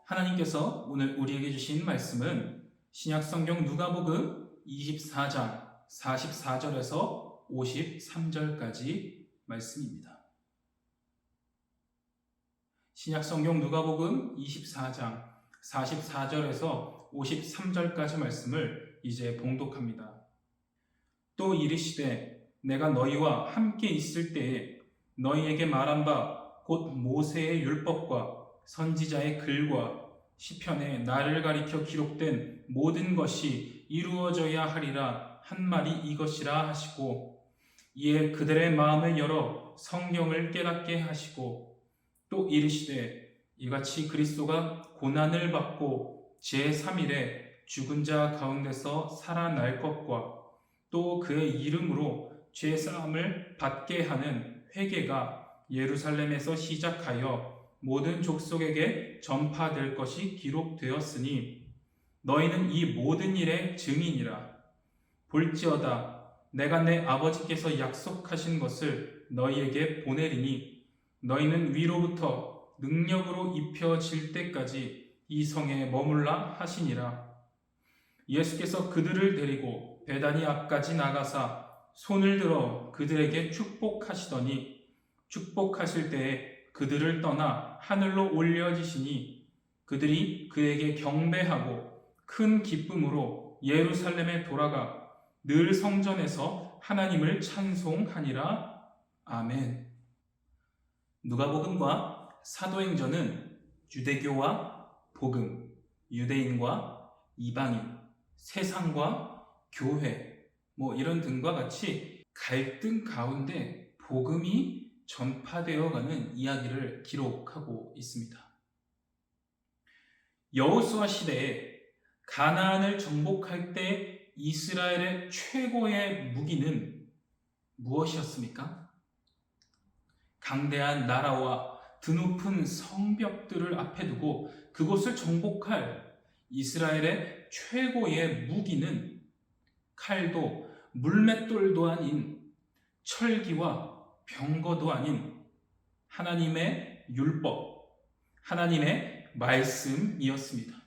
하나님께서 오늘 우리에게 주신 말씀은 신약성경 누가복음 24장 44절에서 53절까지 말씀입니다. 신약성경 누가복음 24장 44절에서 53절까지 말씀을 이제 봉독합니다. 또 이르시되 내가 너희와 함께 있을 때에 너희에게 말한 바 곧 모세의 율법과 선지자의 글과 시편에 나를 가리켜 기록된 모든 것이 이루어져야 하리라 한 말이 이것이라 하시고, 이에 그들의 마음을 열어 성경을 깨닫게 하시고, 또 이르시되 이같이 그리스도가 고난을 받고 제3일에 죽은 자 가운데서 살아날 것과 또 그의 이름으로 죄사함을 받게 하는 회개가 예루살렘에서 시작하여 모든 족속에게 전파될 것이 기록되었으니 너희는 이 모든 일의 증인이라. 볼지어다 내가 내 아버지께서 약속하신 것을 너희에게 보내리니 너희는 위로부터 능력으로 입혀질 때까지 이 성에 머물라 하시니라. 예수께서 그들을 데리고 베다니 앞까지 나가사 손을 들어 그들에게 축복하시더니 축복하실 때에 그들을 떠나 하늘로 올려지시니 그들이 그에게 경배하고 큰 기쁨으로 예루살렘에 돌아가 늘 성전에서 하나님을 찬송하니라. 아멘. 누가복음과 사도행전은 유대교와 복음, 유대인과 이방인, 세상과 교회 이런 등과 같이 갈등 가운데 복음이 전파되어가는 이야기를 기록하고 있습니다. 여호수아 시대에 가나안을 정복할 때 이스라엘의 최고의 무기는 무엇이었습니까? 강대한 나라와 드높은 성벽들을 앞에 두고 그곳을 정복할 이스라엘의 최고의 무기는 칼도 물맷돌도 아닌 철기와 병거도 아닌 하나님의 율법, 하나님의 말씀이었습니다.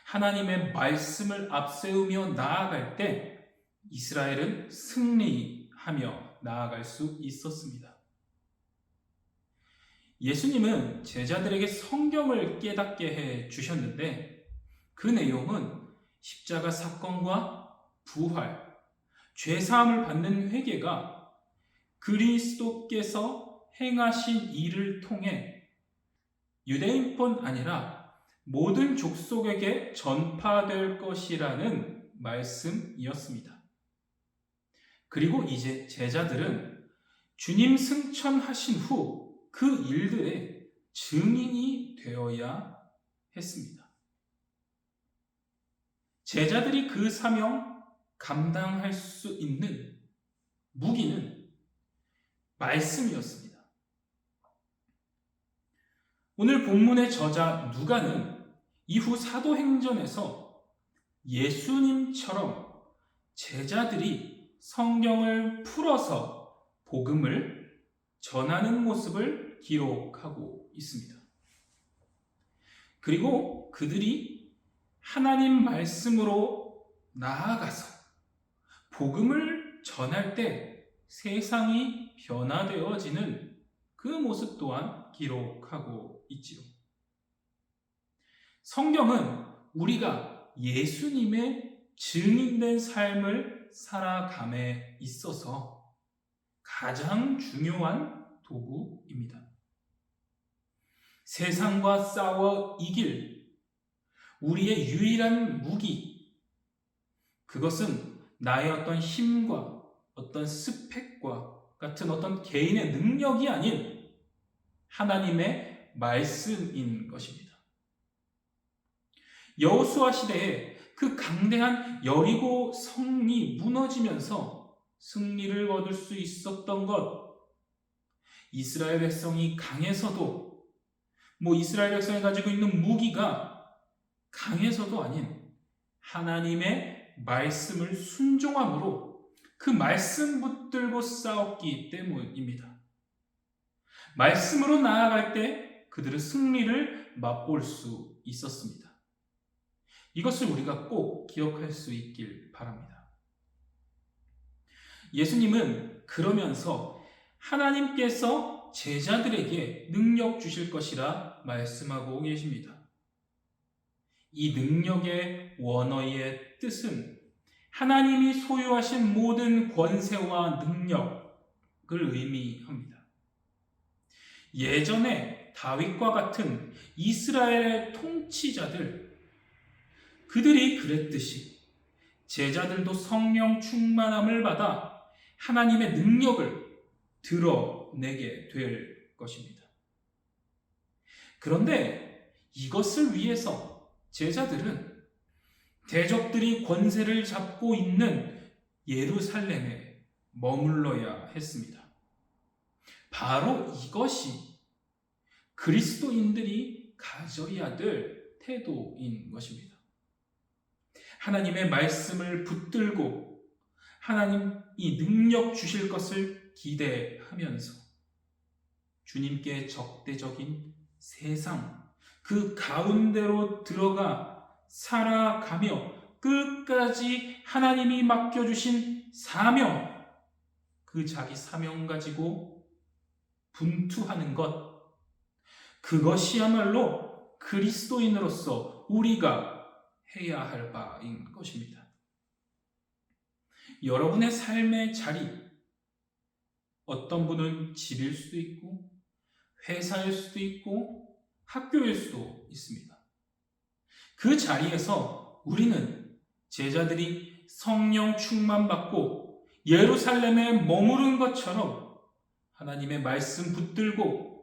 하나님의 말씀을 앞세우며 나아갈 때 이스라엘은 승리하며 나아갈 수 있었습니다. 예수님은 제자들에게 성경을 깨닫게 해 주셨는데 그 내용은 십자가 사건과 부활, 죄사함을 받는 회개가 그리스도께서 행하신 일을 통해 유대인뿐 아니라 모든 족속에게 전파될 것이라는 말씀이었습니다. 그리고 이제 제자들은 주님 승천하신 후 그 일들의 증인이 되어야 했습니다. 제자들이 그 사명 감당할 수 있는 무기는 말씀이었습니다. 오늘 본문의 저자 누가는 이후 사도행전에서 예수님처럼 제자들이 성경을 풀어서 복음을 전하는 모습을 기록하고 있습니다. 그리고 그들이 하나님 말씀으로 나아가서 복음을 전할 때 세상이 변화되어지는 그 모습 또한 기록하고 있지요. 성경은 우리가 예수님의 증인된 삶을 살아감에 있어서 가장 중요한 도구입니다. 세상과 싸워 이길 우리의 유일한 무기, 그것은 나의 어떤 힘과 어떤 스펙과 같은 어떤 개인의 능력이 아닌 하나님의 말씀인 것입니다. 여호수아 시대에 그 강대한 여리고 성이 무너지면서 승리를 얻을 수 있었던 것, 이스라엘 백성이 강해서도 이스라엘 백성이 가지고 있는 무기가 강해서도 아닌 하나님의 말씀을 순종함으로 그 말씀 붙들고 싸웠기 때문입니다. 말씀으로 나아갈 때 그들은 승리를 맛볼 수 있었습니다. 이것을 우리가 꼭 기억할 수 있길 바랍니다. 예수님은 그러면서 하나님께서 제자들에게 능력 주실 것이라 말씀하고 계십니다. 이 능력의 원어의 뜻은 하나님이 소유하신 모든 권세와 능력을 의미합니다. 예전에 다윗과 같은 이스라엘의 통치자들, 그들이 그랬듯이 제자들도 성령 충만함을 받아 하나님의 능력을 드러내게 될 것입니다. 그런데 이것을 위해서 제자들은 대적들이 권세를 잡고 있는 예루살렘에 머물러야 했습니다. 바로 이것이 그리스도인들이 가져야 될 태도인 것입니다. 하나님의 말씀을 붙들고 하나님이 능력 주실 것을 기대하면서 주님께 적대적인 세상 그 가운데로 들어가 살아가며 끝까지 하나님이 맡겨주신 사명, 그 자기 사명 가지고 분투하는 것, 그것이야말로 그리스도인으로서 우리가 해야 할 바인 것입니다. 여러분의 삶의 자리, 어떤 분은 집일 수도 있고 회사일 수도 있고 학교일 수도 있습니다. 그 자리에서 우리는 제자들이 성령 충만받고 예루살렘에 머무른 것처럼 하나님의 말씀 붙들고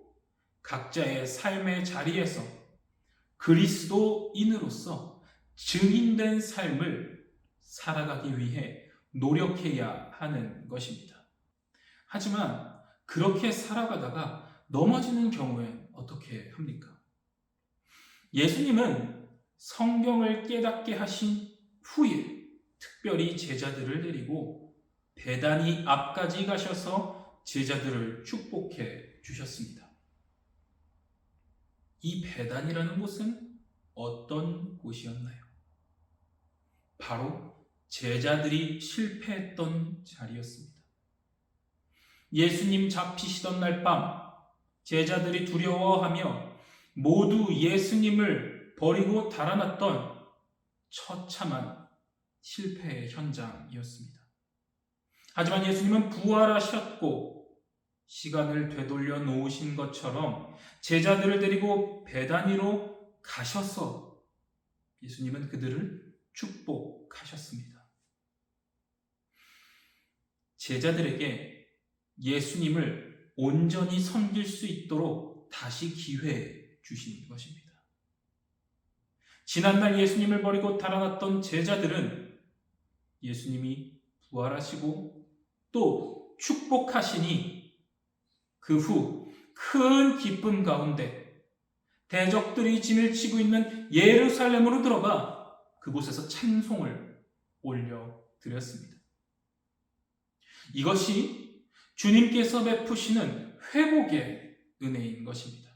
각자의 삶의 자리에서 그리스도인으로서 증인된 삶을 살아가기 위해 노력해야 하는 것입니다. 하지만 그렇게 살아가다가 넘어지는 경우에 어떻게 합니까? 예수님은 성경을 깨닫게 하신 후에 특별히 제자들을 데리고 베다니 앞까지 가셔서 제자들을 축복해 주셨습니다. 이 베단이라는 곳은 어떤 곳이었나요? 바로 제자들이 실패했던 자리였습니다. 예수님 잡히시던 날 밤 제자들이 두려워하며 모두 예수님을 버리고 달아났던 처참한 실패의 현장이었습니다. 하지만 예수님은 부활하셨고 시간을 되돌려 놓으신 것처럼 제자들을 데리고 베다니로 가셔서 예수님은 그들을 축복하셨습니다. 제자들에게 예수님을 온전히 섬길 수 있도록 다시 기회 주신 것입니다. 지난날 예수님을 버리고 달아났던 제자들은 예수님이 부활하시고 또 축복하시니 그 후 큰 기쁨 가운데 대적들이 진을 치고 있는 예루살렘으로 들어가 그곳에서 찬송을 올려드렸습니다. 이것이 주님께서 베푸시는 회복의 은혜인 것입니다.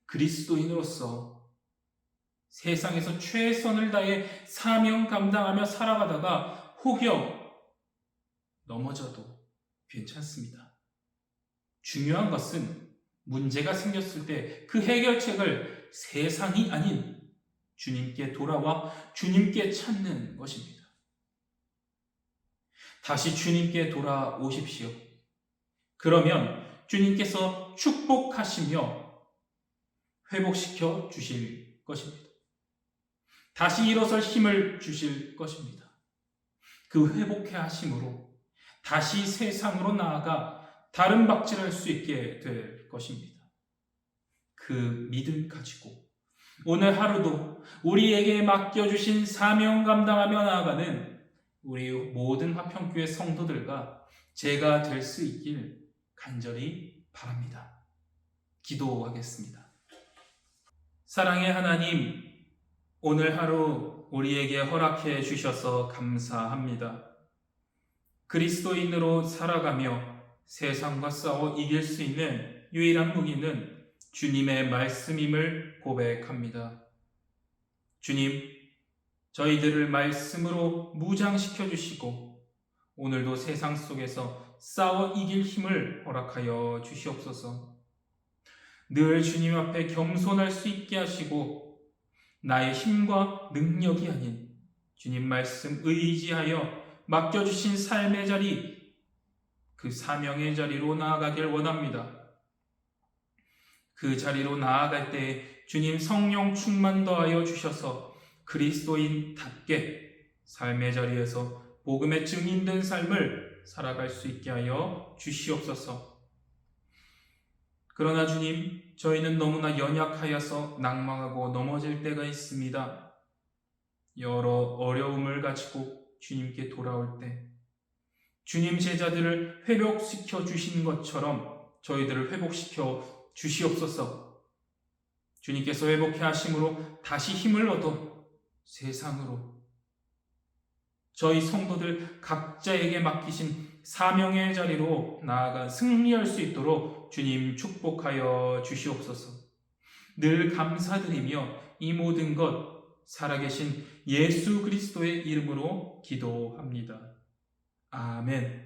그리스도인으로서 세상에서 최선을 다해 사명 감당하며 살아가다가 혹여 넘어져도 괜찮습니다. 중요한 것은 문제가 생겼을 때 그 해결책을 세상이 아닌 주님께 돌아와 주님께 찾는 것입니다. 다시 주님께 돌아오십시오. 그러면 주님께서 축복하시며 회복시켜 주실 것입니다. 다시 일어설 힘을 주실 것입니다. 그 회복해 하심으로 다시 세상으로 나아가 다른 박질할 수 있게 될 것입니다. 그 믿음 가지고 오늘 하루도 우리에게 맡겨주신 사명 감당하며 나아가는 우리 모든 화평교회 성도들과 제가 될 수 있길 간절히 바랍니다. 기도하겠습니다. 사랑의 하나님, 오늘 하루 우리에게 허락해 주셔서 감사합니다. 그리스도인으로 살아가며 세상과 싸워 이길 수 있는 유일한 무기는 주님의 말씀임을 고백합니다. 주님, 저희들을 말씀으로 무장시켜 주시고 오늘도 세상 속에서 싸워 이길 힘을 허락하여 주시옵소서. 늘 주님 앞에 겸손할 수 있게 하시고 나의 힘과 능력이 아닌 주님 말씀 의지하여 맡겨주신 삶의 자리, 그 사명의 자리로 나아가길 원합니다. 그 자리로 나아갈 때 주님 성령 충만 더하여 주셔서 그리스도인답게 삶의 자리에서 복음의 증인된 삶을 살아갈 수 있게 하여 주시옵소서. 그러나 주님, 저희는 너무나 연약하여서 낭망하고 넘어질 때가 있습니다. 여러 어려움을 가지고 주님께 돌아올 때 주님 제자들을 회복시켜 주신 것처럼 저희들을 회복시켜 주시옵소서. 주님께서 회복해 하심으로 다시 힘을 얻어 세상으로 저희 성도들 각자에게 맡기신 사명의 자리로 나아가 승리할 수 있도록 주님 축복하여 주시옵소서. 늘 감사드리며 이 모든 것 살아계신 예수 그리스도의 이름으로 기도합니다. 아멘.